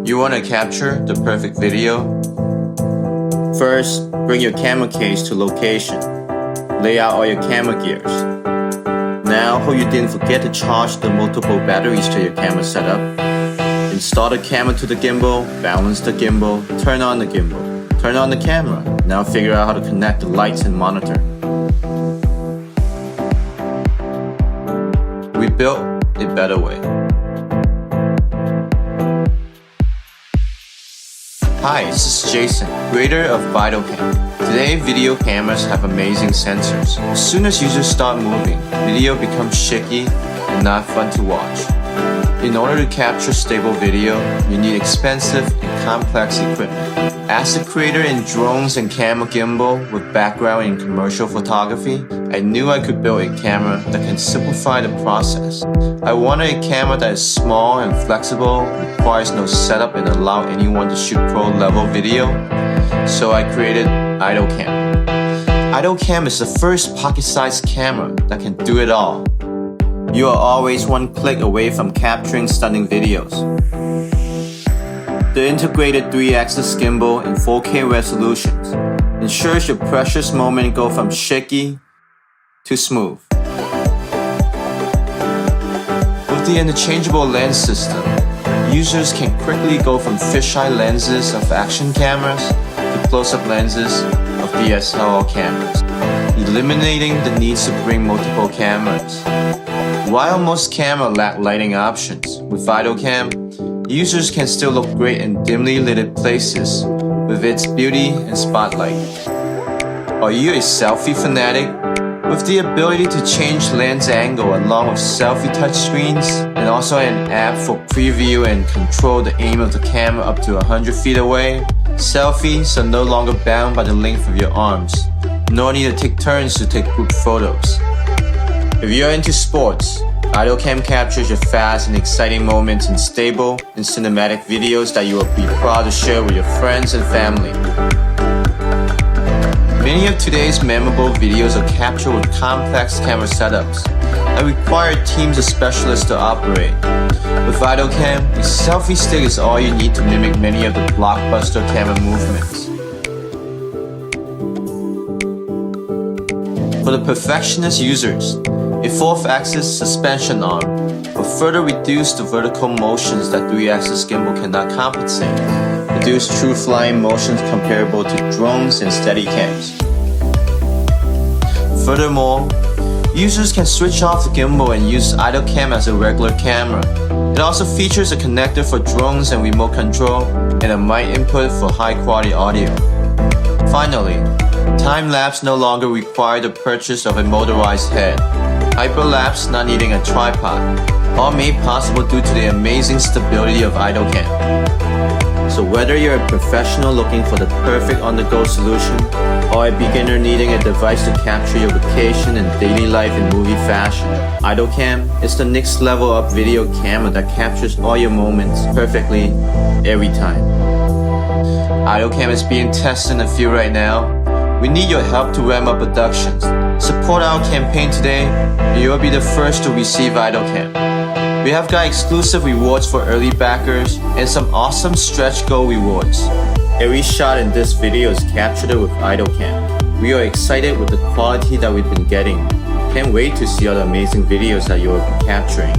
You want to capture the perfect video? First, bring your camera case to location. Lay out all your camera gears. Now, hope you didn't forget to charge the multiple batteries to your camera setup. Install the camera to the gimbal, balance the gimbal, turn on the gimbal, turn on the camera. Now figure out how to connect the lights and monitor. We built a better way. Hi, this is Jason, creator of Idolcam. Today, video cameras have amazing sensors. As soon as users start moving, video becomes shaky and not fun to watch. In order to capture stable video, you need expensive and complex equipment. As a creator in drones and camera gimbal with background in commercial photography, I knew I could build a camera that can simplify the process. I wanted a camera that is small and flexible, requires no setup, and allow anyone to shoot pro-level video. So I created Idolcam. Idolcam is the first pocket-sized camera that can do it all. You are always one click away from capturing stunning videos. The integrated 3-axis gimbal in 4K resolutions ensures your precious moment go from shaky to smooth. With the interchangeable lens system, users can quickly go from fisheye lenses of action cameras to close-up lenses of DSLR cameras, eliminating the need to bring multiple cameras. While most cameras lack lighting options, with Idolcam, users can still look great in dimly lit places with its beauty and spotlight. Are you a selfie fanatic? With the ability to change lens angle along with selfie touchscreens and also an app for preview and control the aim of the camera up to 100 feet away, selfies are no longer bound by the length of your arms, nor need to take turns to take group photos. If you're into sports, Idolcam captures your fast and exciting moments in stable and cinematic videos that you will be proud to share with your friends and family. Many of today's memorable videos are captured with complex camera setups that require teams of specialists to operate. With Idolcam, a selfie stick is all you need to mimic many of the blockbuster camera movements. For the perfectionist users, a 4th-axis suspension arm will further reduce the vertical motions that 3-axis gimbal cannot compensate, produce true flying motions comparable to drones and Steadicams. Furthermore, users can switch off the gimbal and use Idolcam as a regular camera. It also features a connector for drones and remote control and a mic input for high-quality audio. Finally, time-lapse no longer requires the purchase of a motorized head. Hyperlapse not needing a tripod, all made possible due to the amazing stability of Idolcam. So whether you're a professional looking for the perfect on-the-go solution, or a beginner needing a device to capture your vacation and daily life in movie fashion, Idolcam is the next level up video camera that captures all your moments perfectly every time. Idolcam is being tested in the field right now. We need your help to ramp up productions. Support our campaign today, and you will be the first to receive Idolcam. We have got exclusive rewards for early backers and some awesome stretch goal rewards. Every shot in this video is captured with Idolcam. We are excited with the quality that we've been getting. Can't wait to see all the amazing videos that you will be capturing.